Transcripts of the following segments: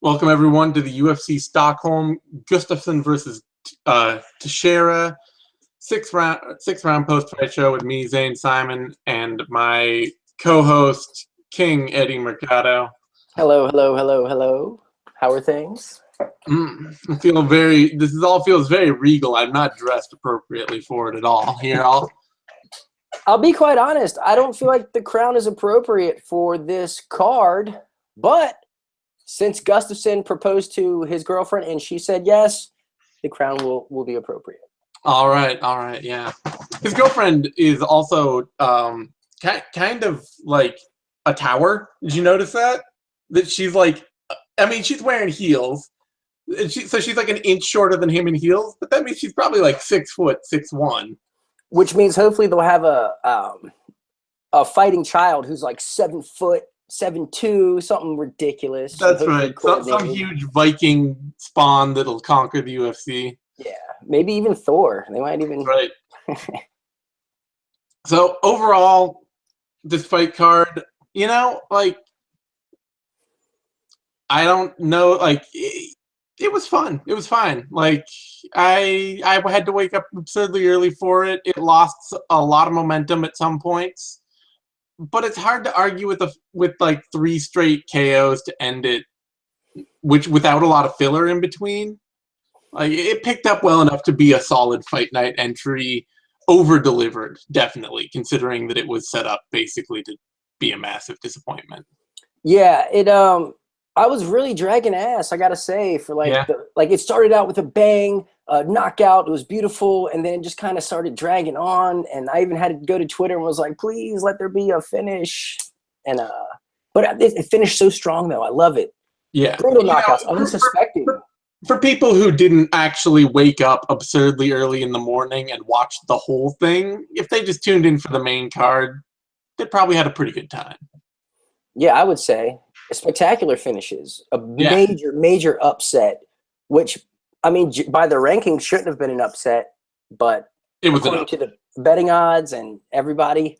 Welcome everyone to the UFC Stockholm Gustafsson versus Teixeira six round post fight show with me, Zane Simon, and my co-host King Eddie Mercado. Hello, hello, hello, hello. How are things? I feel this all feels very regal. I'm not dressed appropriately for it at all. Here, I'll be quite honest. I don't feel like the crown is appropriate for this card, but since Gustafsson proposed to his girlfriend and she said yes, the crown will be appropriate. All right, yeah. His girlfriend is also kind of like a tower. Did you notice that? That she's like, I mean, she's wearing heels, so she's like an inch shorter than him in heels, but that means she's probably like 6 foot 6'1". Which means hopefully they'll have a fighting child who's like 7 foot 7'2", something ridiculous. That's right. Some huge Viking spawn that'll conquer the UFC. Yeah, maybe even Thor. They might even. Right. So overall, this fight card, like, I don't know, like, it was fun. It was fine. Like, I had to wake up absurdly early for it. It lost a lot of momentum at some points, but it's hard to argue with like 3 straight KOs to end it, which without a lot of filler in between. Like, it picked up well enough to be a solid fight night entry, over-delivered, definitely, considering that it was set up basically to be a massive disappointment. Yeah, I was really dragging ass, I gotta say, for it started out with a bang, knockout. It was beautiful, and then it just kind of started dragging on. And I even had to go to Twitter and was like, "Please let there be a finish." And but it finished so strong, though. I love it. Yeah, brutal knockouts, unsuspecting. For people who didn't actually wake up absurdly early in the morning and watch the whole thing, if they just tuned in for the main card, they probably had a pretty good time. Yeah, I would say spectacular finishes, a major upset, which, I mean, by the rankings shouldn't have been an upset, but it was according to the betting odds and everybody,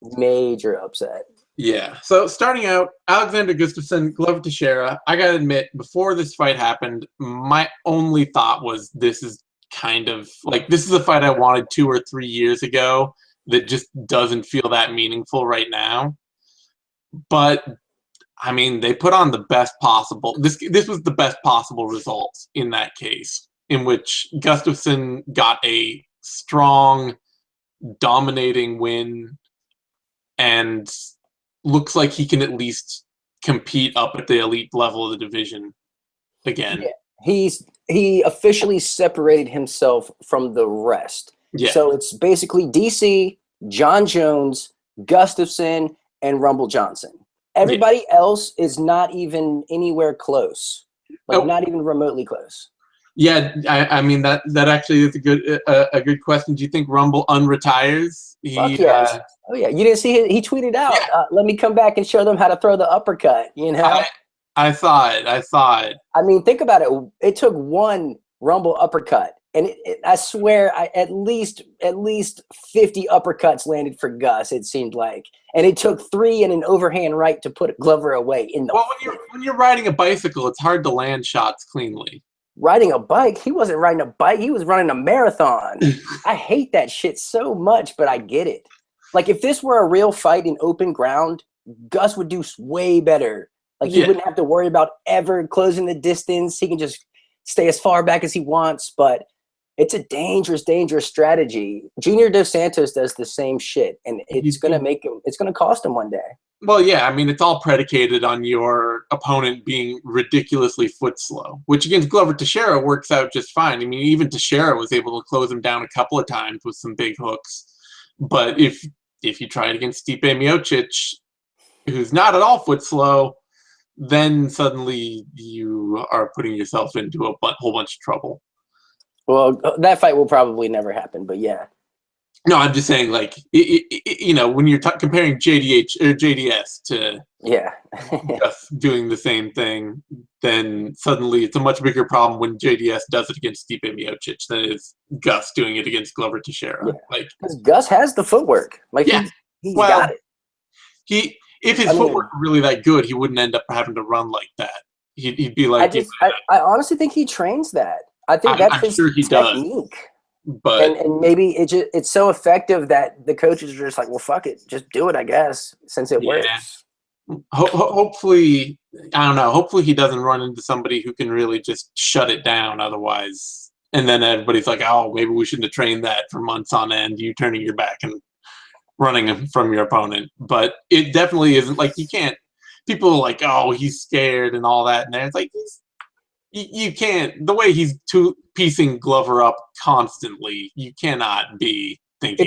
major upset. Yeah. So starting out, Alexander Gustafsson, Glover Teixeira. I gotta admit, before this fight happened, my only thought was this is a fight I wanted 2 or 3 years ago that just doesn't feel that meaningful right now. But I mean, they put on the best possible. This was the best possible result in that case, in which Gustafsson got a strong, dominating win, and looks like he can at least compete up at the elite level of the division again. Yeah. He officially separated himself from the rest. Yeah. So it's basically DC, John Jones, Gustafsson, and Rumble Johnson. Everybody else is not even anywhere close, not even remotely close. Yeah, I mean that actually is a good question. Do you think Rumble unretires? Fuck yes. Oh yeah, you didn't see he tweeted out, "Let me come back and show them how to throw the uppercut." You know, I saw it. I mean, think about it. It took one Rumble uppercut, and I swear, at least 50 uppercuts landed for Gus. It seemed like, and it took 3 and an overhand right to put Glover away. When you're riding a bicycle, it's hard to land shots cleanly. Riding a bike? He wasn't riding a bike. He was running a marathon. I hate that shit so much, but I get it. Like, if this were a real fight in open ground, Gus would do way better. Like, he wouldn't have to worry about ever closing the distance. He can just stay as far back as he wants, but it's a dangerous, dangerous strategy. Junior Dos Santos does the same shit, and it's going to cost him one day. Well, yeah, I mean, it's all predicated on your opponent being ridiculously foot slow, which against Glover Teixeira works out just fine. I mean, even Teixeira was able to close him down a couple of times with some big hooks. But if you try it against Stipe Miocic, who's not at all foot slow, then suddenly you are putting yourself into a whole bunch of trouble. Well, that fight will probably never happen, but yeah. No, I'm just saying, like, when you're comparing JDH or JDS to just doing the same thing, then suddenly it's a much bigger problem when JDS does it against Stipe Miocic than it is Gus doing it against Glover Teixeira. Yeah. Like, because Gus has the footwork. Like, he's got it. If his footwork were really that good, he wouldn't end up having to run like that. He'd be like, I honestly think he trains that. I think that's I'm his sure he technique. does, but and maybe it's so effective that the coaches are just like, well, fuck it, just do it, I guess, since it works. Hopefully, I don't know. Hopefully, he doesn't run into somebody who can really just shut it down. Otherwise, and then everybody's like, "Oh, maybe we shouldn't have trained that for months on end." You turning your back and running from your opponent, but it definitely isn't like you can't. People are like, "Oh, he's scared" and all that, and it's like you can't. The way he's piecing Glover up constantly, you cannot be thinking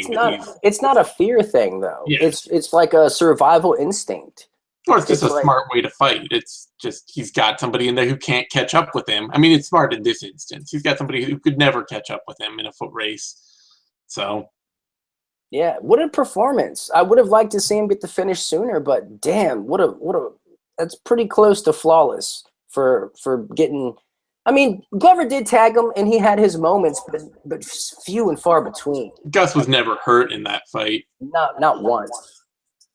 It's not a fear thing though. Yeah. It's like a survival instinct. Or it's just a smart way to fight. It's just he's got somebody in there who can't catch up with him. I mean, it's smart in this instance. He's got somebody who could never catch up with him in a foot race. So, yeah, what a performance! I would have liked to see him get the finish sooner, but damn, what a that's pretty close to flawless for getting. I mean, Glover did tag him, and he had his moments, but few and far between. Gus was never hurt in that fight. Not once.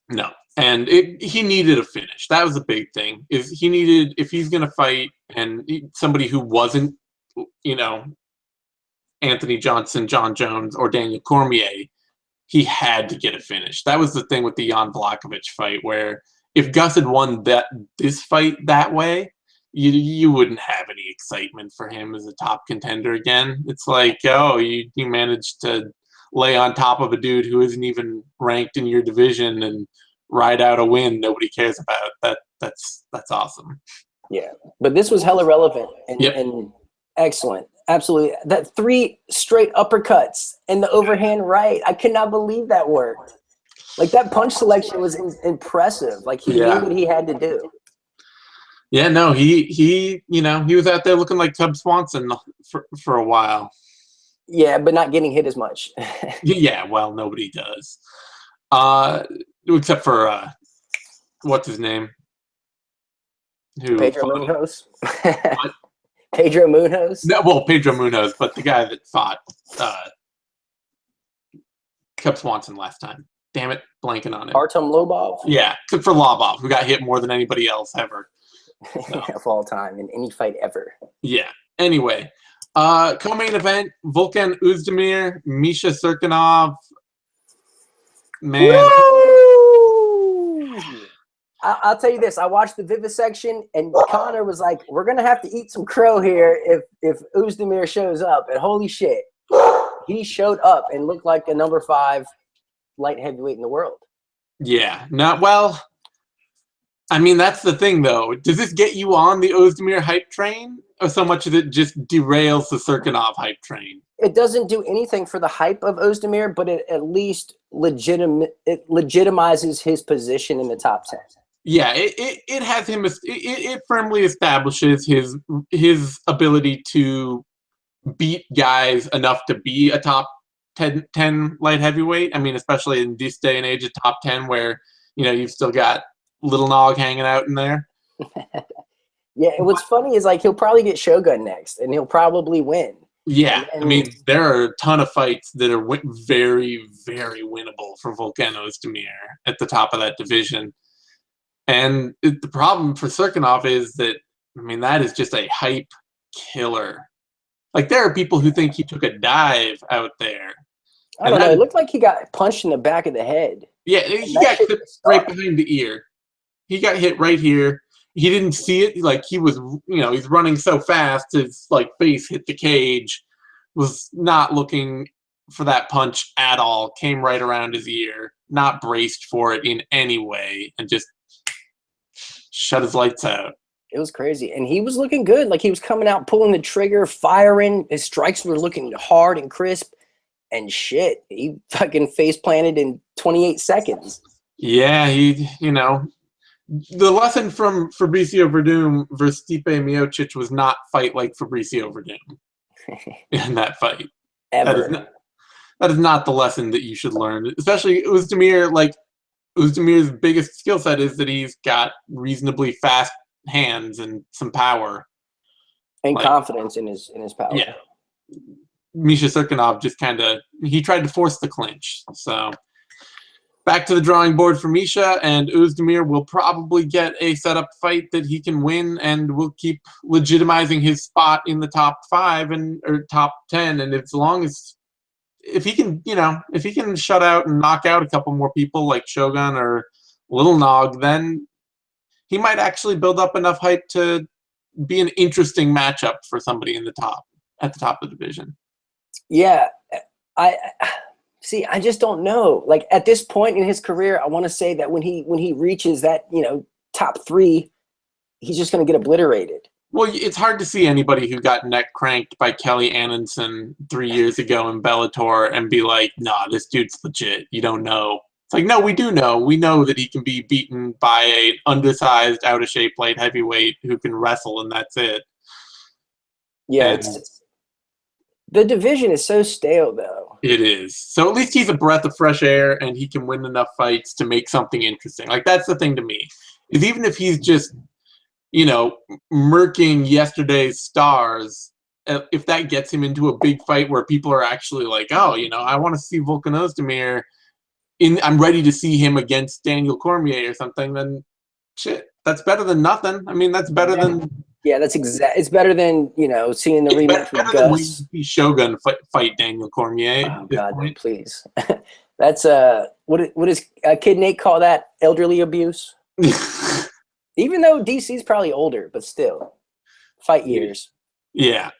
No. And he needed a finish. That was a big thing. If he's going to fight and somebody who wasn't, Anthony Johnson, John Jones, or Daniel Cormier, he had to get a finish. That was the thing with the Jan Vlahovic fight, where if Gus had won this fight that way, you wouldn't have any excitement for him as a top contender again. It's like, oh, you managed to lay on top of a dude who isn't even ranked in your division and ride out a win nobody cares about. That's awesome. Yeah, but this was hella relevant and excellent. Absolutely. That 3 straight uppercuts and the overhand right. I could not believe that worked. Like, that punch selection was impressive. Like, he knew what he had to do. Yeah, no, he was out there looking like Cub Swanson for a while. Yeah, but not getting hit as much. Yeah, well, nobody does. Except for what's his name? Pedro Munoz. Pedro Munoz. No, well, Pedro Munoz, but the guy that fought Cub Swanson last time. Damn it, blanking on it. Artem Lobov. Yeah, except for Lobov, who got hit more than anybody else ever. So. Of all time in any fight ever. Yeah. Anyway, co-main event: Volkan Oezdemir, Misha Serkinov. Man. Woo! I'll tell you this. I watched the vivisection, and Connor was like, we're going to have to eat some crow here if Oezdemir shows up. And holy shit, he showed up and looked like a number 5 light heavyweight in the world. Yeah. Well, I mean, that's the thing, though. Does this get you on the Oezdemir hype train, or so much of it just derails the Serkinov hype train? It doesn't do anything for the hype of Oezdemir, but it at least legitimizes his position in the top 10. Yeah, it has him. It firmly establishes his ability to beat guys enough to be a top 10 light heavyweight. I mean, especially in this day and age, a top 10 where you've still got Little Nog hanging out in there. Yeah, and what's funny is, like, he'll probably get Shogun next, and he'll probably win. Yeah, I mean, there are a ton of fights that are very, very winnable for Volkan Oezdemir at the top of that division. And the problem for Serkinov is that, I mean, that is just a hype killer. Like, there are people who think he took a dive out there. I don't know. It looked like he got punched in the back of the head. Yeah, he got hit right behind the ear. He got hit right here. He didn't see it. Like, he was, he's running so fast, his, face hit the cage. Was not looking for that punch at all. Came right around his ear. Not braced for it in any way. And just shut his lights out. It was crazy. And he was looking good. Like, he was coming out, pulling the trigger, firing. His strikes were looking hard and crisp. And shit, he fucking face planted in 28 seconds. Yeah, the lesson from Fabricio Verdum versus Stipe Miocic was not fight like Fabricio Verdum in that fight. Ever. That is not the lesson that you should learn. Especially Oezdemir, Oezdemir's biggest skill set is that he's got reasonably fast hands and some power. And confidence in his power. Yeah. Misha Serkinov just he tried to force the clinch. So back to the drawing board for Misha, and Özdemir will probably get a setup fight that he can win, and will keep legitimizing his spot in the top 5 or top 10. And as long as if he can, if he can shut out and knock out a couple more people like Shogun or Little Nog, then he might actually build up enough hype to be an interesting matchup for somebody at the top of the division. Yeah, I see. I just don't know. Like at this point in his career, I want to say that when he reaches that top 3, he's just going to get obliterated. Well, it's hard to see anybody who got neck cranked by Kelly Anderson 3 years ago in Bellator and be like, nah, this dude's legit. You don't know. It's like, no, we do know. We know that he can be beaten by an undersized, out-of-shape light heavyweight who can wrestle, and that's it. Yeah, the division is so stale, though. It is. So at least he's a breath of fresh air, and he can win enough fights to make something interesting. Like, that's the thing to me, is even if he's just murking yesterday's stars, if that gets him into a big fight where people are actually like, oh, I want to see Volkan Ozdemir, I'm ready to see him against Daniel Cormier or something, then shit, that's better than nothing. I mean, that's better than... Yeah, it's better than, seeing the rematch with Gus. Than see Shogun fight Daniel Cormier. Oh, God, no, please. That's, what does Kid Nate call that? Elderly abuse? Even though DC's probably older, but still, fight years. Yeah.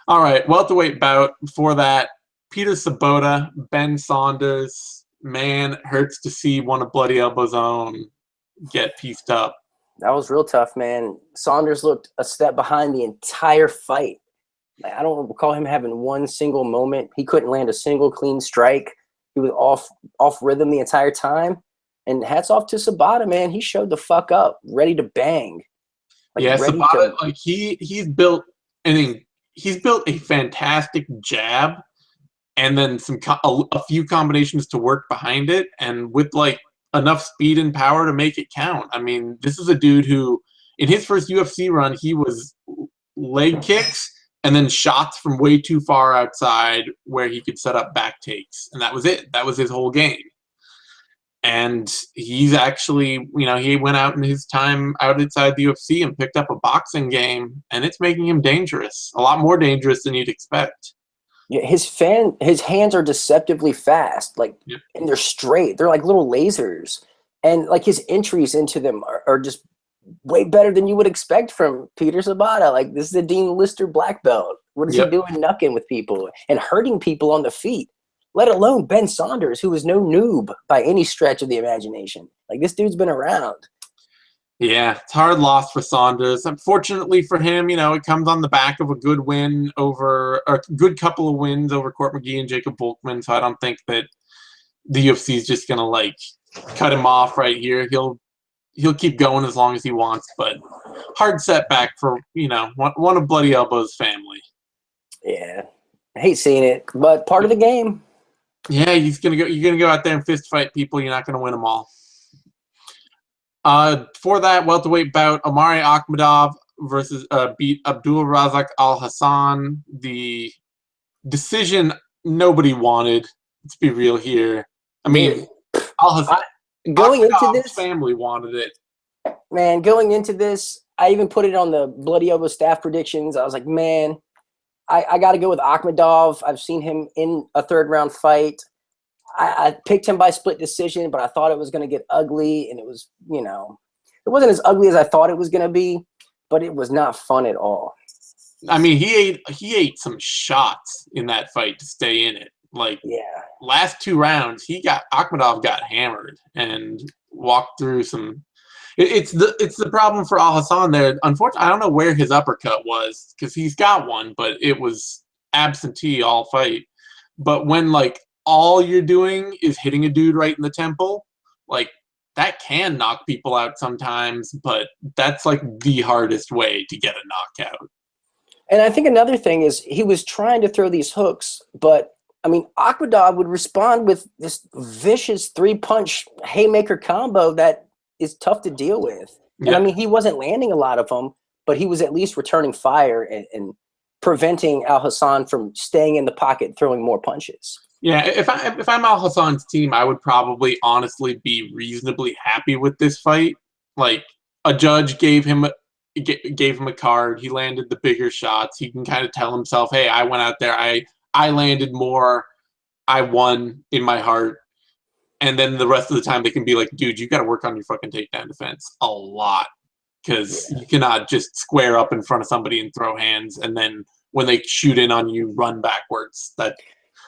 All right. Welterweight bout. Before that, Peter Sabota, Ben Saunders. Man, it hurts to see one of Bloody Elbow's own get pieced up. That was real tough, man. Saunders looked a step behind the entire fight. Like, I don't recall him having one single moment. He couldn't land a single clean strike. He was off rhythm the entire time. And hats off to Sabata, man. He showed the fuck up, ready to bang. Sabata, he's built a fantastic jab, and then a few combinations to work behind it, and with enough speed and power to make it count. I mean, this is a dude who, in his first UFC run, he was leg kicks and then shots from way too far outside where he could set up back takes, and that was it. That was his whole game. And he's actually, he went out in his time out inside the UFC and picked up a boxing game, and it's making him dangerous. A lot more dangerous than you'd expect. Yeah, his hands are deceptively fast, and they're straight. They're like little lasers. And his entries into them are just way better than you would expect from Peter Sabata. Like, this is a Dean Lister black belt. What is he doing knucking with people and hurting people on the feet? Let alone Ben Saunders, who is no noob by any stretch of the imagination. Like, this dude's been around. Yeah, it's a hard loss for Saunders. Unfortunately for him, it comes on the back of a good win or a good couple of wins over Court McGee and Jacob Volkman. So I don't think that the UFC is just going to cut him off right here. He'll keep going as long as he wants, but hard setback for, one of Bloody Elbow's family. Yeah, I hate seeing it, but part of the game. Yeah, you're gonna go out there and fist fight people. You're not gonna win them all. For that welterweight bout, Omari Akhmadov versus beat Abdul Razak Al Hassan. The decision nobody wanted. Let's be real here. I mean, Al Hassan. Going into this, family wanted it. Man, going into this, I even put it on the Bloody Elbow staff predictions. I was like, man, I got to go with Akhmadov. I've seen him in a third-round fight. I picked him by split decision, but I thought it was going to get ugly, and it was, it wasn't as ugly as I thought it was going to be, but it was not fun at all. I mean, he ate some shots in that fight to stay in it. Last 2 rounds, Akhmadov got hammered and walked through some. It's the problem for Al Hassan there. Unfortunately, I don't know where his uppercut was, because he's got one, but it was absentee all fight. But when all you're doing is hitting a dude right in the temple, that can knock people out sometimes, but that's the hardest way to get a knockout. And I think another thing is he was trying to throw these hooks, but I mean, Akhmadov would respond with this vicious 3-punch haymaker combo that is tough to deal with. And I mean, he wasn't landing a lot of them, but he was at least returning fire and preventing Al Hassan from staying in the pocket, throwing more punches. Yeah, if I'm Al Hassan's team, I would probably honestly be reasonably happy with this fight. Like a judge gave him a card. He landed the bigger shots. He can kind of tell himself, "Hey, I went out there. I landed more. I won in my heart." And then the rest of the time, they can be like, "Dude, you got to work on your fucking takedown defense a lot because Yeah. you cannot just square up in front of somebody and throw hands, and then when they shoot in on you, run backwards. That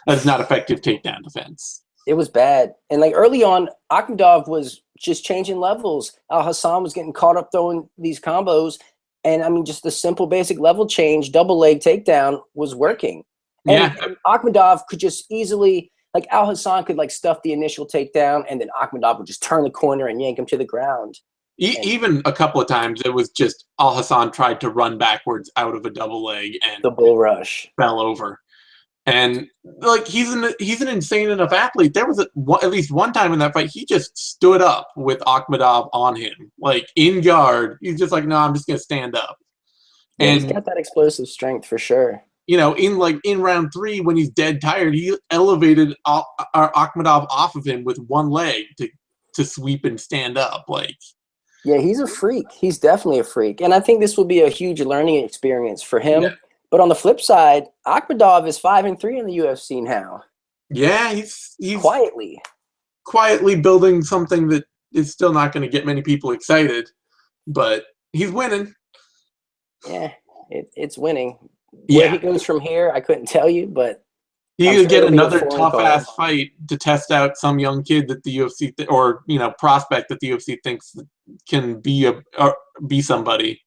is not effective takedown defense." It was bad. And like early on, Akhmadov was just changing levels. Al Hassan was getting caught up throwing these combos. And I mean, just the simple basic level change, double leg takedown was working. Yeah, And Akhmadov could just easily, like Al Hassan could like stuff the initial takedown, and then Akhmadov would just turn the corner and yank him to the ground. And even a couple of times, it was just Al Hassan tried to run backwards out of a double leg and the bull rush. fell over. And like he's an insane enough athlete. There was at least one time in that fight he just stood up with Akhmadov on him, like in guard. He's just like, no, I'm just gonna stand up. Yeah, he's And got that explosive strength for sure. in round 3 when he's dead tired, he elevated Akhmadov off of him with one leg to sweep and stand up. Like, Yeah, he's a freak. He's definitely a freak. And I think this will be a huge learning experience for him. yeah, But on the flip side, Akhmadov is 5-3 in the UFC now. yeah, he's Quietly. building something that is still not going to get many people excited, but he's winning. Yeah, it's winning. Where Yeah, he goes from here, I couldn't tell you, but he I'm could sure get it'll be a another foreign tough card. ass fight to test out some young kid that the UFC or prospect that the UFC thinks can be somebody.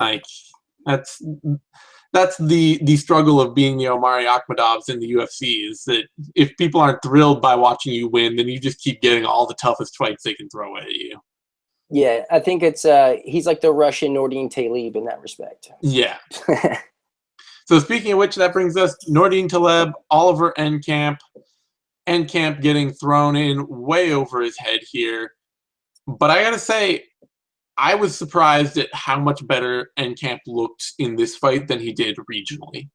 Like that's the struggle of being the Omari Akhmadovs in the UFC is that if people aren't thrilled by watching you win, then you just keep getting all the toughest fights they can throw at you. Yeah, I think it's he's like the Russian Nordin Taleb in that respect. Yeah. So speaking of which, that brings us Nordin Taleb, Oliver Enkamp. Enkamp getting thrown in way over his head here. But I gotta say, I was surprised at how much better Enkamp looked in this fight than he did regionally.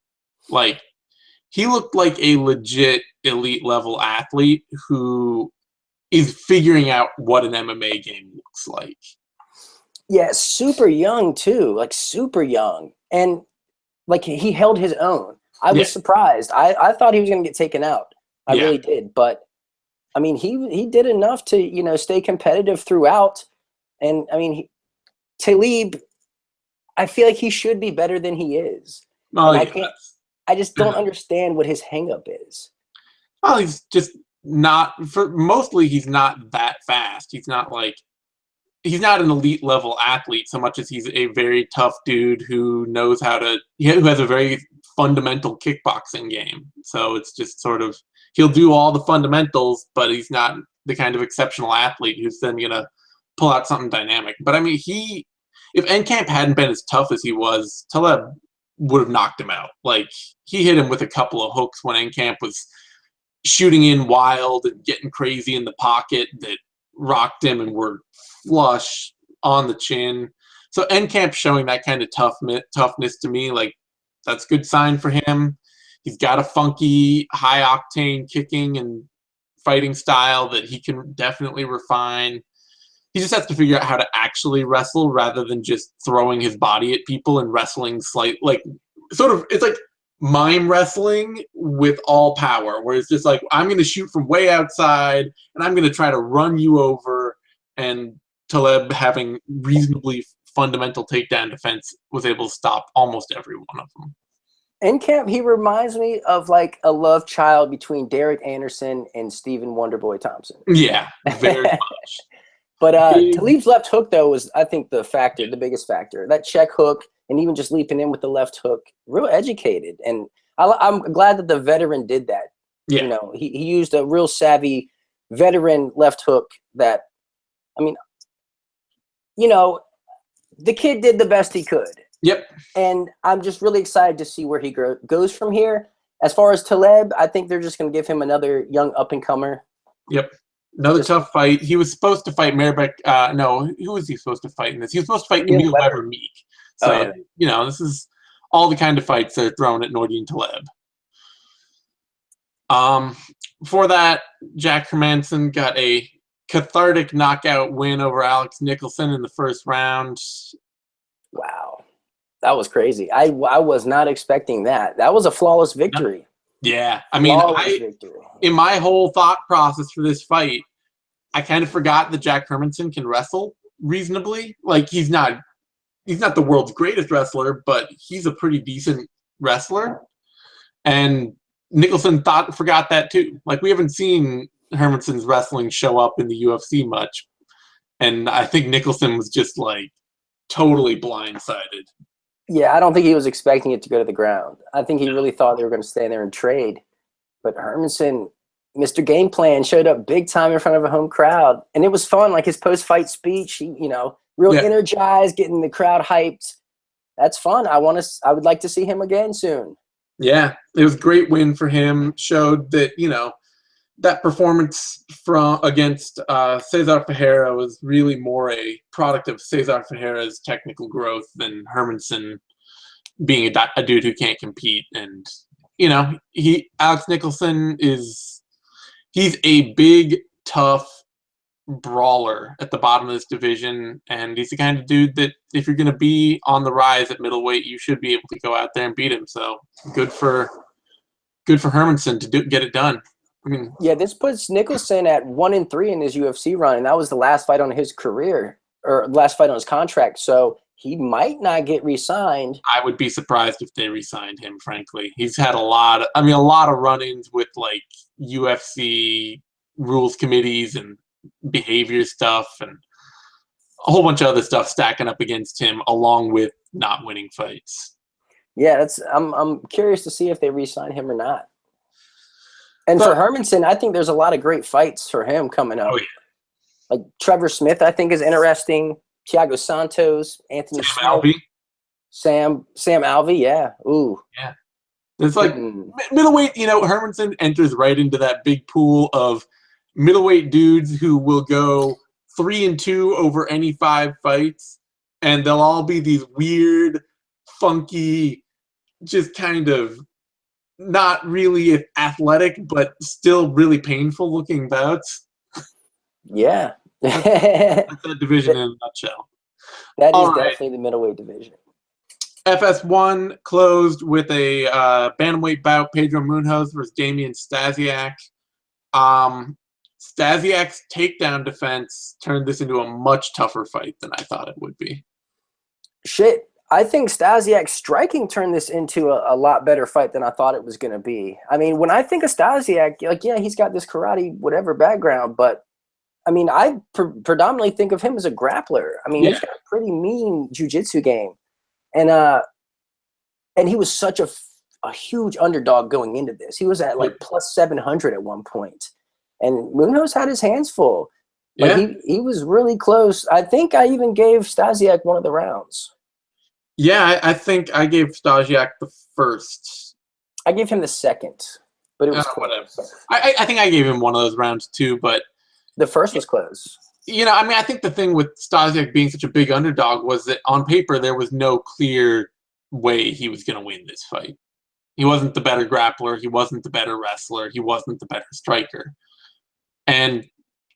Like, he looked like a legit elite level athlete who is figuring out what an MMA game looks like. Yeah, super young too, like super young. And like he held his own. I Yeah, was surprised. I thought he was going to get taken out. I yeah. really did. But I mean, he did enough to stay competitive throughout. And I mean, Talib, I feel like he should be better than he is. Oh, And I yeah. can't. I just don't understand what his hangup is. Well, he's just not mostly he's not that fast. He's not an elite level athlete so much as he's a very tough dude who has a very fundamental kickboxing game. So it's just sort of he'll do all the fundamentals, but he's not the kind of exceptional athlete who's then gonna pull out something dynamic. But I mean, if Enkamp hadn't been as tough as he was, Taleb would have knocked him out. Like he hit him with a couple of hooks when Enkamp was shooting in wild and getting crazy in the pocket that rocked him and were flush on the chin. So Enkamp showing that kind of toughness to me, like that's a good sign for him. He's got a funky, high octane kicking and fighting style that he can definitely refine. He just has to figure out how to actually wrestle rather than just throwing his body at people and wrestling it's like mime wrestling with all power, where it's just like, I'm going to shoot from way outside and I'm going to try to run you over. And Taleb, having reasonably fundamental takedown defense, was able to stop almost every one of them. Enkamp, he reminds me of like a love child between Derek Anderson and Stephen Wonderboy Thompson. Yeah, very much. But Talib's left hook, though, was, I think, the biggest factor. That check hook and even just leaping in with the left hook, real educated. And I'm glad that the veteran did that. Yeah. He used a real savvy veteran left hook that, I mean, the kid did the best he could. Yep. And I'm just really excited to see where he goes from here. As far as Taleb, I think they're just going to give him another young up-and-comer. Yep. Another tough fight. He was supposed to fight Maribek. No, who was he supposed to fight in this? He was supposed to fight Emil Weber Meek. So, this is all the kind of fights that are thrown at Nordin Taleb. Um, Before that, Jack Hermansson got a cathartic knockout win over Alex Nicholson in the first round. Wow. That was crazy. I was not expecting that. That was a flawless victory. Yeah, I mean, Flawless victory. in my whole thought process for this fight, I kind of forgot that Jack Hermansson can wrestle reasonably. Like he's not the world's greatest wrestler, but he's a pretty decent wrestler. And Nicholson forgot that too. Like we haven't seen Hermansson's wrestling show up in the UFC much, and I think Nicholson was just like totally blindsided. Yeah, I don't think he was expecting it to go to the ground. I think he really thought they were going to stand there and trade. But Hermansson, Mr. Game Plan, showed up big time in front of a home crowd. And it was fun, like his post-fight speech, he, real energized, getting the crowd hyped. That's fun. I would like to see him again soon. Yeah, it was a great win for him. Showed that, that performance against Cesar Ferreira was really more a product of Cesar Ferreira's technical growth than Hermansson being a dude who can't compete. And Alex Nicholson he's a big, tough brawler at the bottom of this division, and he's the kind of dude that if you're going to be on the rise at middleweight, you should be able to go out there and beat him. So good for Hermansson to get it done. I mean, yeah, this puts Nicholson at 1-3 in his UFC run, and that was the last fight on his career or last fight on his contract. So he might not get re-signed. I would be surprised if they re-signed him. Frankly, he's had a lot of run-ins with like UFC rules committees and behavior stuff and a whole bunch of other stuff stacking up against him, along with not winning fights. Yeah, I'm curious to see if they re-sign him or not. And for Hermansson, I think there's a lot of great fights for him coming up. Oh, yeah. Like Trevor Smith, I think is interesting. Thiago Santos, Anthony Sam Alvey. Sam Alvey, yeah. Ooh. Yeah. It's like middleweight, Hermansson enters right into that big pool of middleweight dudes who will go 3-2 over any 5 fights, and they'll all be these weird, funky, just kind of not really athletic, but still really painful looking bouts. Yeah. That's that division in a nutshell. That is definitely the middleweight division. FS1 closed with a bantamweight bout, Pedro Munhoz versus Damian Stasiak. Stasiak's takedown defense turned this into a much tougher fight than I thought it would be. Shit. I think Stasiak's striking turned this into a lot better fight than I thought it was going to be. I mean, when I think of Stasiak, like, yeah, he's got this karate whatever background, but I mean, I predominantly think of him as a grappler. I mean, he's got a pretty mean jiu-jitsu game. And he was such a huge underdog going into this. He was at like plus 700 at one point. And Munhoz had his hands full. Like he was really close. I think I even gave Stasiak one of the rounds. Yeah, I think I gave Stasiak the first. I gave him the second, but it was whatever. I think I gave him one of those rounds too, but the first was close. I think the thing with Stasiak being such a big underdog was that on paper there was no clear way he was going to win this fight. He wasn't the better grappler. He wasn't the better wrestler. He wasn't the better striker. And,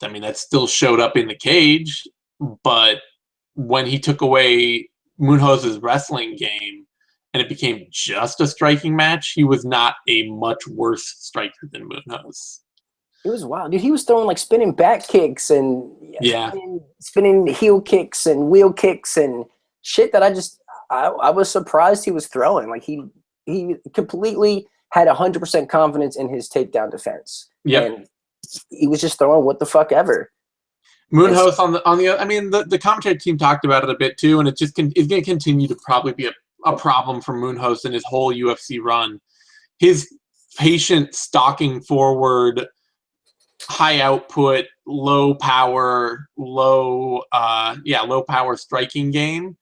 I mean, that still showed up in the cage, but when he took away Munhoz's wrestling game and it became just a striking match, he was not a much worse striker than Munhoz. It was wild. Dude, he was throwing like spinning back kicks and spinning heel kicks and wheel kicks and shit that I was surprised he was throwing. Like he completely had 100% confidence in his takedown defense. Yeah. And he was just throwing what the fuck ever. Munhoz on the I mean the commentary team talked about it a bit too, and it's going to continue to probably be a problem for Munhoz in his whole UFC run. His patient stalking forward, high output, low power striking game,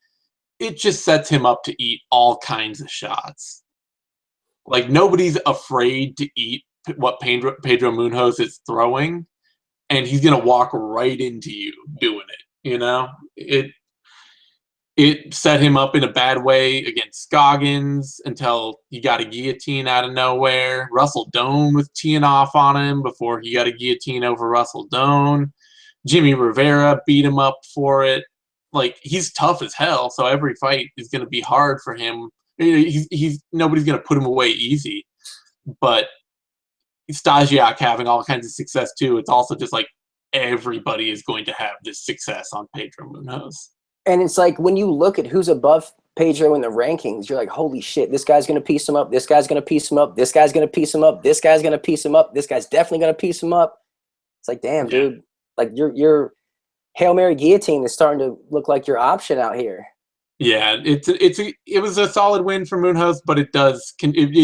it just sets him up to eat all kinds of shots. Like nobody's afraid to eat what Pedro Munhoz is throwing, and he's gonna walk right into you doing it. It set him up in a bad way against Scoggins until he got a guillotine out of nowhere. Russell Doan was teeing off on him before he got a guillotine over Russell Doan. Jimmy Rivera beat him up for it. Like, he's tough as hell, so every fight is going to be hard for him. He's nobody's going to put him away easy. But Stasiak having all kinds of success too, it's also just like everybody is going to have this success on Pedro Munoz. And it's like when you look at who's above Pedro in the rankings, you're like, holy shit, this guy's going to piece him up. This guy's going to piece him up. This guy's going to piece him up. This guy's going to piece him up. This guy's definitely going to piece him up. It's like, damn, dude, like your Hail Mary guillotine is starting to look like your option out here. Yeah, it was a solid win for Munoz, but it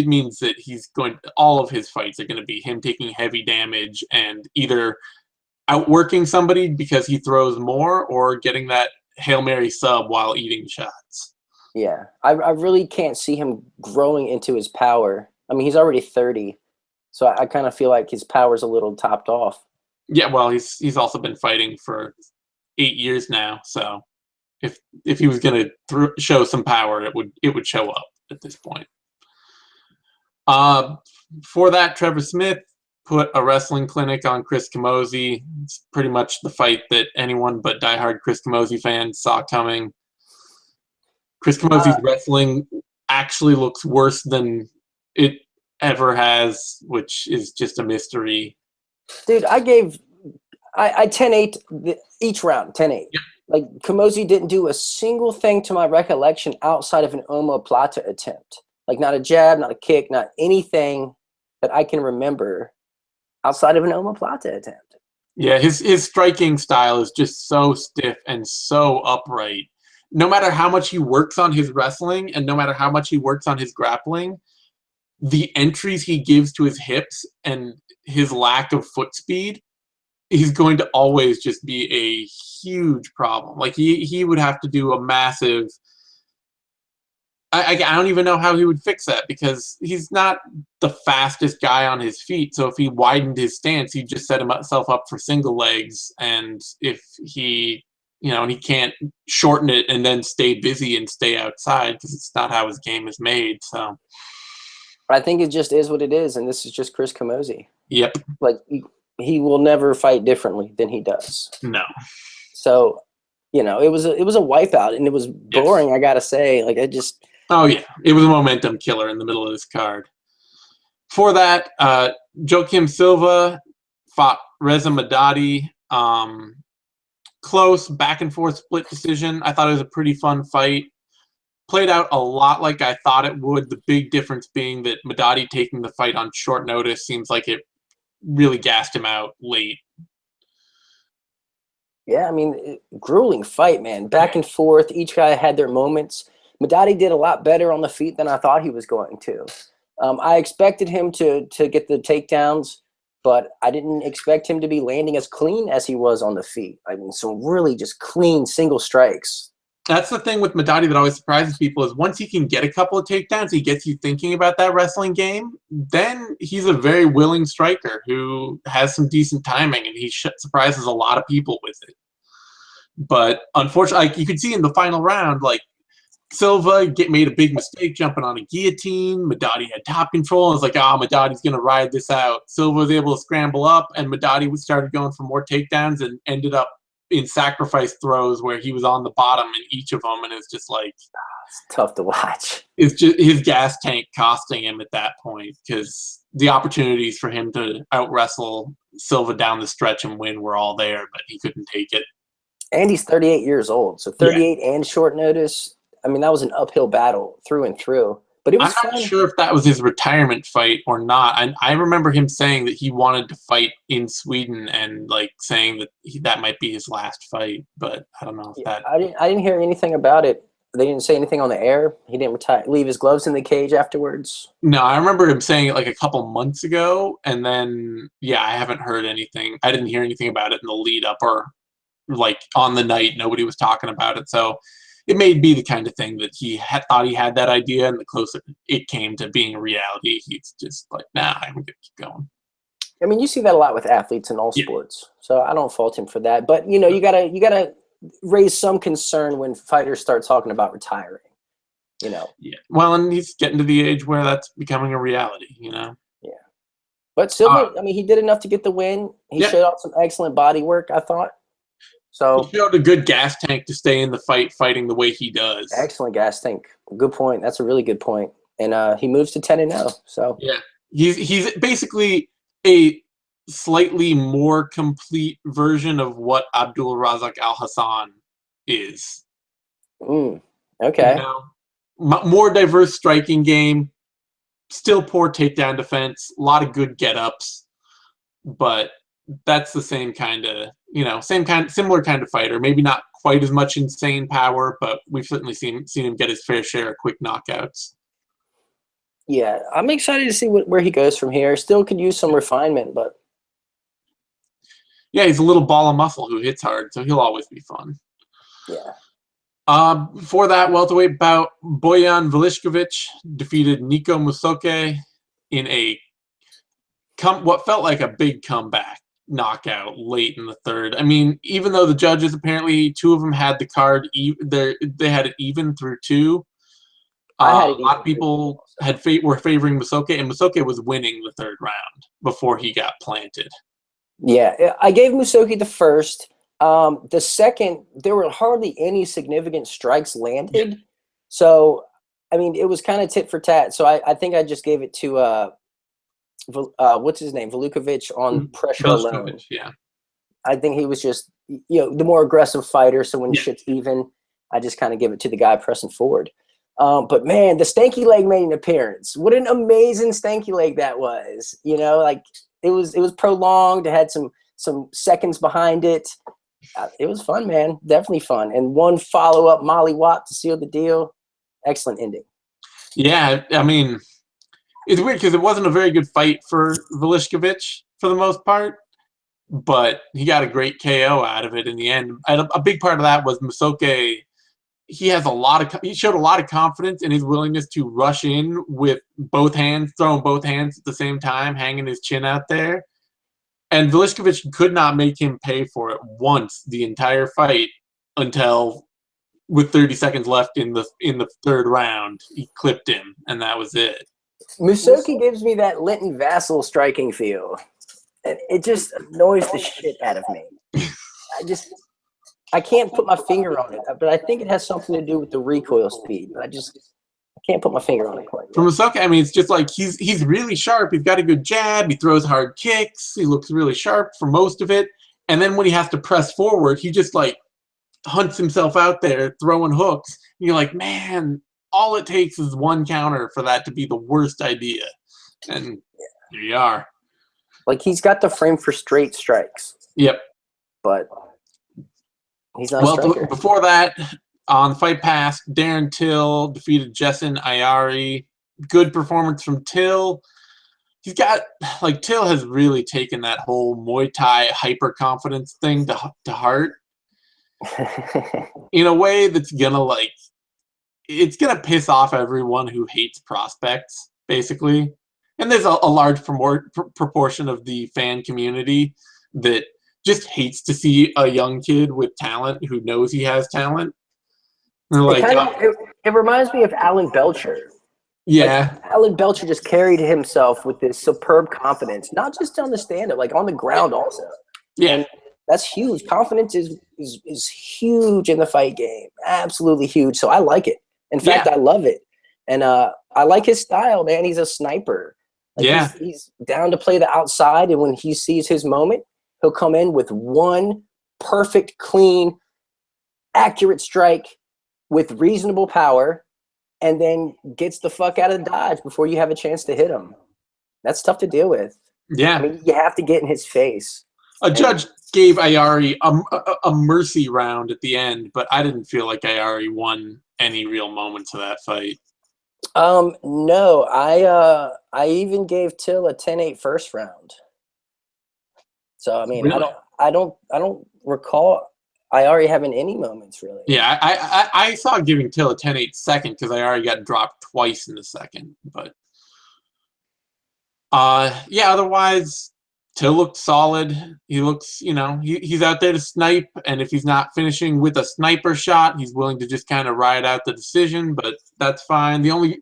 means that all of his fights are going to be him taking heavy damage and either outworking somebody because he throws more or getting that Hail Mary sub while eating shots. Yeah, I really can't see him growing into his power. I mean, he's already 30, so I kind of feel like his power's a little topped off. Yeah, well, he's also been fighting for 8 years now, so if he was going to show some power, it would show up at this point. For that, Trevor Smith put a wrestling clinic on Chris Camozzi. It's pretty much the fight that anyone but diehard Chris Camozzi fans saw coming. Chris Camozzi's wrestling actually looks worse than it ever has, which is just a mystery. Dude, I 10-8 each round, 10-8. Yep. Like, Camozzi didn't do a single thing to my recollection outside of an omoplata attempt. Like, not a jab, not a kick, not anything that I can remember outside of an omoplata attempt. Yeah, his striking style is just so stiff and so upright. No matter how much he works on his wrestling and no matter how much he works on his grappling, the entries he gives to his hips and his lack of foot speed, he's going to always just be a huge problem. Like, he would have to do a massive... I don't even know how he would fix that because he's not the fastest guy on his feet. So if he widened his stance, he'd just set himself up for single legs. And if he, and he can't shorten it and then stay busy and stay outside because it's not how his game is made. So I think it just is what it is. And this is just Chris Camozzi. Yep. Like, he will never fight differently than he does. No. So, it was a wipeout and it was boring. Yes. I got to say, like, oh, yeah. It was a momentum killer in the middle of this card. For that, Joaquim Silva fought Reza Madadi. Close, back-and-forth split decision. I thought it was a pretty fun fight. Played out a lot like I thought it would. The big difference being that Madadi taking the fight on short notice seems like it really gassed him out late. Yeah, I mean, grueling fight, man. Back and forth. Each guy had their moments. Madadi did a lot better on the feet than I thought he was going to. I expected him to get the takedowns, but I didn't expect him to be landing as clean as he was on the feet. I mean, some really just clean single strikes. That's the thing with Madadi that always surprises people is once he can get a couple of takedowns, he gets you thinking about that wrestling game, then he's a very willing striker who has some decent timing, and he surprises a lot of people with it. But unfortunately, you could see in the final round, like, Silva made a big mistake jumping on a guillotine. Madadi had top control. And it's like, Madadi's going to ride this out. Silva was able to scramble up, and Madadi started going for more takedowns and ended up in sacrifice throws where he was on the bottom in each of them. And it's just like... It's tough to watch. It's just his gas tank costing him at that point because the opportunities for him to out-wrestle Silva down the stretch and win were all there, but he couldn't take it. And he's 38 years old. So 38 and short notice... I mean, that was an uphill battle through and through. But it was I'm not sure if that was his retirement fight or not. I remember him saying that he wanted to fight in Sweden and like saying that that might be his last fight. But I don't know if that. I didn't hear anything about it. They didn't say anything on the air. He didn't leave his gloves in the cage afterwards. No, I remember him saying it like a couple months ago, and then I haven't heard anything. I didn't hear anything about it in the lead up or like on the night. Nobody was talking about it, so. It may be the kind of thing that he thought he had that idea, and the closer it came to being a reality, he's just like, nah, I'm going to keep going. I mean, you see that a lot with athletes in all sports, so I don't fault him for that. But, you gotta raise some concern when fighters start talking about retiring. You know. Yeah. Well, and he's getting to the age where that's becoming a reality. You know. Yeah. But Silva, I mean, he did enough to get the win. He showed off some excellent body work, I thought. So he showed a good gas tank to stay in the fight, fighting the way he does. Excellent gas tank. Good point. That's a really good point. And he moves to 10-0. So yeah, he's basically a slightly more complete version of what Abdul Razak Al Hassan is. Okay. You know, more diverse striking game, still poor takedown defense, a lot of good get-ups, but that's the same kind of, similar kind of fighter. Maybe not quite as much insane power, but we've certainly seen him get his fair share of quick knockouts. Yeah, I'm excited to see where he goes from here. Still could use some refinement, but yeah, he's a little ball of muscle who hits hard, so he'll always be fun. Yeah. Before that welterweight bout, Bojan Velishkovic defeated Nico Musoke in what felt like a big comeback knockout late in the third. I mean, even though the judges, apparently two of them had the card, they had it even through two. A lot of people were favoring Musoke, and Musoke was winning the third round before he got planted. Yeah, I gave Musoke the first. The second, there were hardly any significant strikes landed. Yeah. So, I mean, it was kind of tit for tat. So I think I just gave it to what's his name, Velikovic on pressure alone. Yeah, I think he was just the more aggressive fighter. So when shit's even, I just kind of give it to the guy pressing forward. But man, the stanky leg made an appearance. What an amazing stanky leg that was! Like it was prolonged. It had some seconds behind it. It was fun, man. Definitely fun. And one follow-up Molly Watt to seal the deal. Excellent ending. Yeah, I mean, it's weird because it wasn't a very good fight for Velishkovic for the most part, but he got a great KO out of it in the end. And a big part of that was Musoke. He showed a lot of confidence in his willingness to rush in with both hands, throwing both hands at the same time, hanging his chin out there. And Velishkovic could not make him pay for it once the entire fight until, with 30 seconds left in the third round, he clipped him, and that was it. Musoke gives me that Linton Vassell striking feel. And it just annoys the shit out of me. I can't put my finger on it, but I think it has something to do with the recoil speed. But I can't put my finger on it quite yet. For Musoke, I mean, it's just like he's really sharp. He's got a good jab. He throws hard kicks. He looks really sharp for most of it. And then when he has to press forward, he just like hunts himself out there throwing hooks. And you're like, man, all it takes is one counter for that to be the worst idea. And here you are. Like he's got the frame for straight strikes. Yep. But he's not a striker. Before that, on Fight Pass, Darren Till defeated Jason Ayari. Good performance from Till. Till has really taken that whole Muay Thai hyper confidence thing to heart in a way that's it's gonna piss off everyone who hates prospects, basically. And there's a large proportion of the fan community that just hates to see a young kid with talent who knows he has talent. It reminds me of Alan Belcher. Yeah. Like, Alan Belcher just carried himself with this superb confidence, not just on the stand-up, like on the ground also. Yeah. And that's huge. Confidence is huge in the fight game. Absolutely huge. So I like it. In fact, I love it. And I like his style, man. He's a sniper. Like he's down to play the outside, and when he sees his moment, he'll come in with one perfect, clean, accurate strike with reasonable power, and then gets the fuck out of dodge before you have a chance to hit him. That's tough to deal with. Yeah. I mean, you have to get in his face. A judge gave Ayari a mercy round at the end, but I didn't feel like Ayari won any real moments of that fight. No, I even gave Till a 10-8 first round. So I mean, really? I don't recall Ayari having any moments really. Yeah, I saw giving Till a 10-8 second because Ayari got dropped twice in the second, but otherwise Till looked solid. He looks, he's out there to snipe, and if he's not finishing with a sniper shot, he's willing to just kind of ride out the decision, but that's fine. The only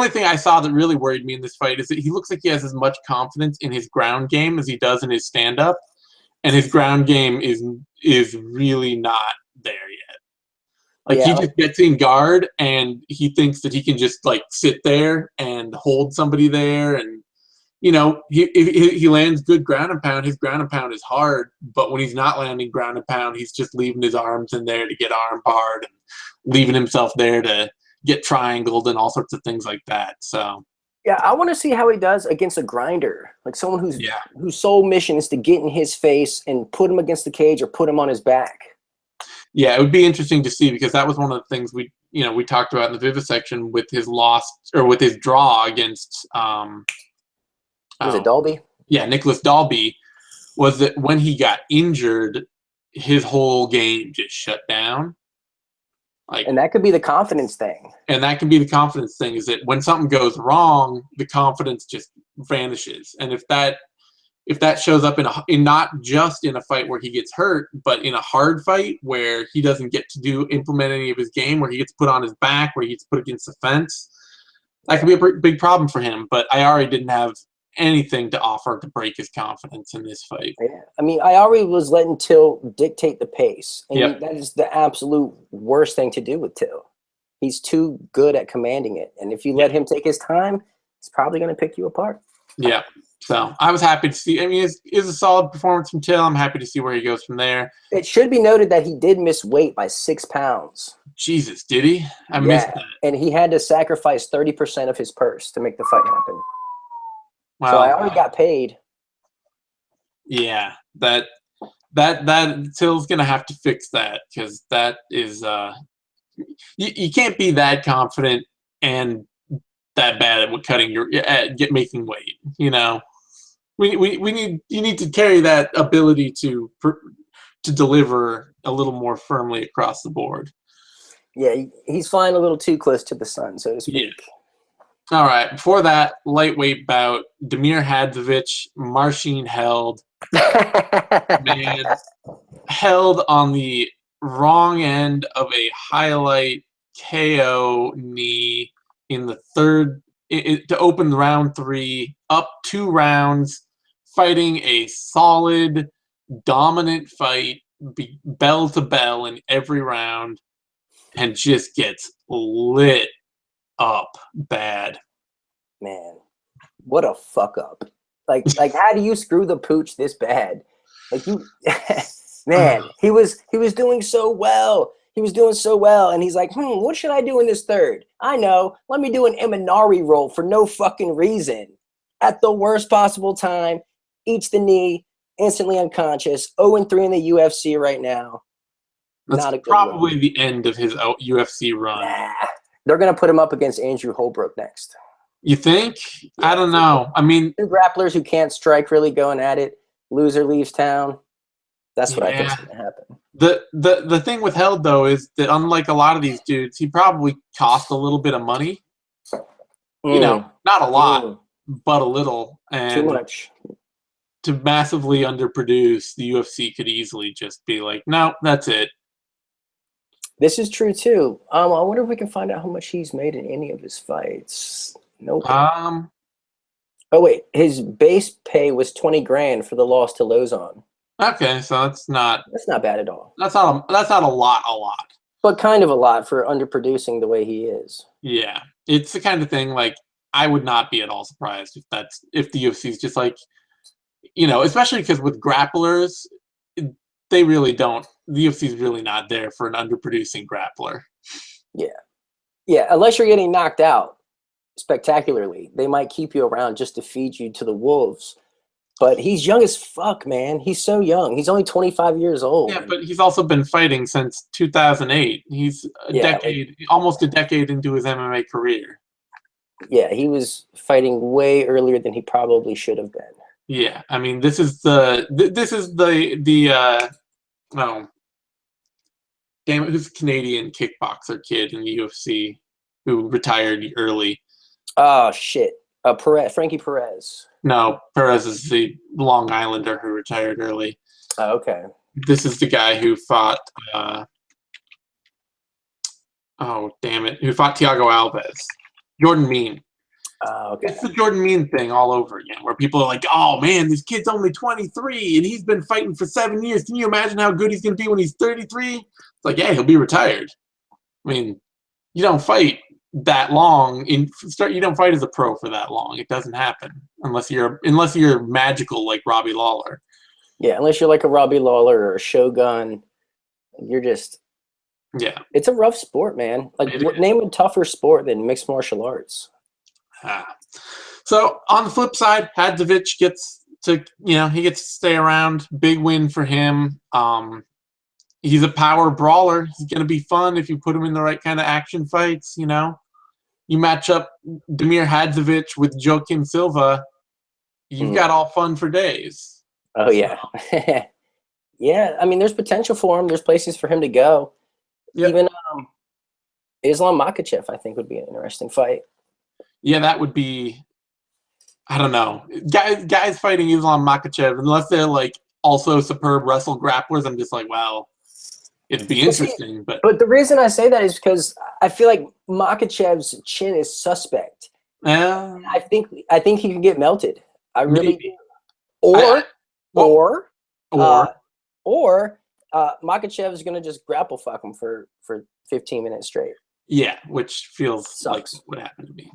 thing I saw that really worried me in this fight is that he looks like he has as much confidence in his ground game as he does in his stand-up, and his ground game is really not there yet. Like, he just gets in guard, and he thinks that he can just, like, sit there and hold somebody there, and he lands good ground and pound. His ground and pound is hard, but when he's not landing ground and pound, he's just leaving his arms in there to get arm barred and leaving himself there to get triangled and all sorts of things like that. So yeah, I want to see how he does against a grinder, like someone whose sole mission is to get in his face and put him against the cage or put him on his back. Yeah, it would be interesting to see, because that was one of the things we talked about in the vivisection with his loss, or with his draw against Was it Dalby? Yeah, Nicholas Dalby, was that when he got injured, his whole game just shut down. And that could be the confidence thing. And that can be the confidence thing, is that when something goes wrong, the confidence just vanishes. And if that shows up in not just in a fight where he gets hurt, but in a hard fight where he doesn't get to implement any of his game, where he gets put on his back, where he gets put against the fence, that could be a big problem for him. But Ayari didn't have anything to offer to break his confidence in this fight. Yeah. I mean, Ayari was letting Till dictate the pace. And that is the absolute worst thing to do with Till. He's too good at commanding it. And if you let him take his time, he's probably going to pick you apart. Yeah. So I was happy to see. I mean, it's a solid performance from Till. I'm happy to see where he goes from there. It should be noted that he did miss weight by 6 pounds. Jesus, did he? I missed that. And he had to sacrifice 30% of his purse to make the fight happen. Wow. So I already got paid. Yeah, that Till's gonna have to fix that, because that is you can't be that confident and that bad at cutting making weight. You need to carry that ability to deliver a little more firmly across the board. Yeah, he's flying a little too close to the sun, so to speak. Yeah. All right. Before that lightweight bout, Damir Hadzovic, Marcin Held. Man, held on the wrong end of a highlight KO knee in the third to open round 3, up 2 rounds, fighting a solid, dominant fight, bell to bell in every round, and just gets lit up bad. Man, what a fuck up. Like how do you screw the pooch this bad? Like, you man, he was doing so well. He was doing so well, and he's like, what should I do in this third? I know. Let me do an Eminari roll for no fucking reason. At the worst possible time, eats the knee, instantly unconscious, 0-3 in the UFC right now. That's not a good probably run. The end of his UFC run. Nah. They're going to put him up against Andrew Holbrook next. You think? Yeah, I don't know. I mean, 2 grapplers who can't strike really going at it. Loser leaves town. That's what I think is going to happen. The thing with Held, though, is that unlike a lot of these dudes, he probably cost a little bit of money. Not a lot, but a little. And too much. To massively underproduce, the UFC could easily just be like, no, that's it. This is true too. I wonder if we can find out how much he's made in any of his fights. Nope. Oh wait, his base pay was $20,000 for the loss to Lozon. Okay, so that's not bad at all. That's not a lot. But kind of a lot for underproducing the way he is. Yeah, it's the kind of thing, like, I would not be at all surprised if the UFC is just like, especially because with grapplers, they really don't. The UFC is really not there for an underproducing grappler. Yeah, unless you're getting knocked out spectacularly, they might keep you around just to feed you to the wolves. But he's young as fuck, man. He's so young. He's only 25 years old. Yeah, but he's also been fighting since 2008. He's almost a decade into his MMA career. Yeah, he was fighting way earlier than he probably should have been. Yeah, I mean, this is the damn it, who's a Canadian kickboxer kid in the UFC who retired early? Oh shit, Frankie Perez. No, Perez is the Long Islander who retired early. Oh, okay. This is the guy who fought. Oh damn it! Who fought Thiago Alves? Jordan Mean. Okay. It's the Jordan Mean thing all over again, where people are like, "Oh man, this kid's only 23 and he's been fighting for 7 years. Can you imagine how good he's going to be when he's 33?" It's like, yeah, he'll be retired. I mean, you don't fight that long you don't fight as a pro for that long. It doesn't happen unless you're magical like Robbie Lawler. Yeah, unless you're like a Robbie Lawler or a Shogun, you're just It's a rough sport, man. Like, name a tougher sport than mixed martial arts. So on the flip side, Hadzovic gets to stay around. Big win for him. He's a power brawler. He's going to be fun if you put him in the right kind of action fights. You match up Damir Hadzovic with Joaquim Silva, you've got all fun for days. Oh yeah. Yeah, I mean, there's potential for him. There's places for him to go. Yep. Even Islam Makhachev, I think, would be an interesting fight. Yeah, that would be. I don't know, guys fighting Islam Makhachev, unless they're like also superb wrestle grapplers. I'm just like, well, it'd be interesting. But the reason I say that is because I feel like Makhachev's chin is suspect. Yeah, I think he can get melted. I really do. Or Makhachev is gonna just grapple fuck him for 15 minutes straight. Yeah, which feels sucks. Like what happened to me.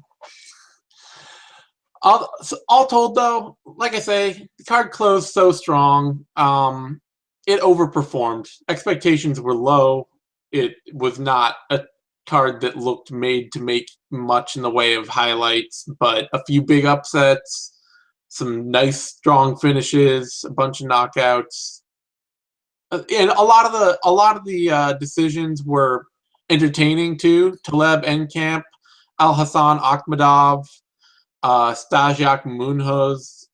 All told, though, like I say, the card closed so strong. It overperformed. Expectations were low. It was not a card that looked made to make much in the way of highlights, but a few big upsets, some nice strong finishes, a bunch of knockouts, and a lot of the decisions were entertaining too. Taleb Enkamp, Al Hassan Akhmadov, Stasiak Munhoz,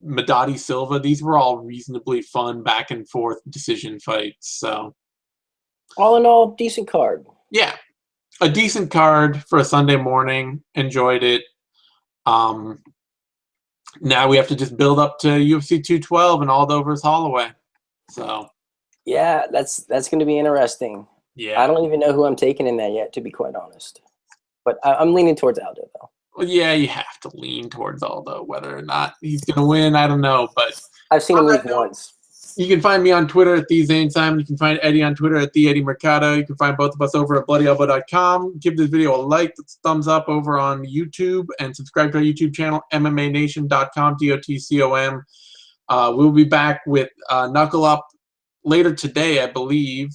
Madadi Silva. These were all reasonably fun back and forth decision fights. So, all in all, decent card. Yeah, a decent card for a Sunday morning. Enjoyed it. Now we have to just build up to UFC 212 and Aldo versus Holloway. So, yeah, that's going to be interesting. Yeah, I don't even know who I'm taking in that yet, to be quite honest. But I'm leaning towards Aldo, though. Well, yeah, you have to lean towards Aldo. Whether or not he's going to win, I don't know. But I've seen him lose once. You can find me on Twitter at TheZaneSimon. You can find Eddie on Twitter at TheEddieMercado. You can find both of us over at BloodyElbow.com. Give this video a like, thumbs up over on YouTube, and subscribe to our YouTube channel, MMANation.com, DOTCOM. We'll be back with Knuckle Up later today, I believe.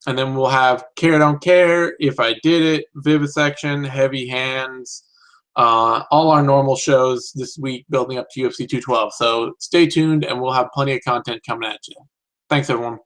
And then we'll have Care Don't Care, If I Did It, Vivisection, Heavy Hands, all our normal shows this week building up to UFC 212. So stay tuned, and we'll have plenty of content coming at you. Thanks, everyone.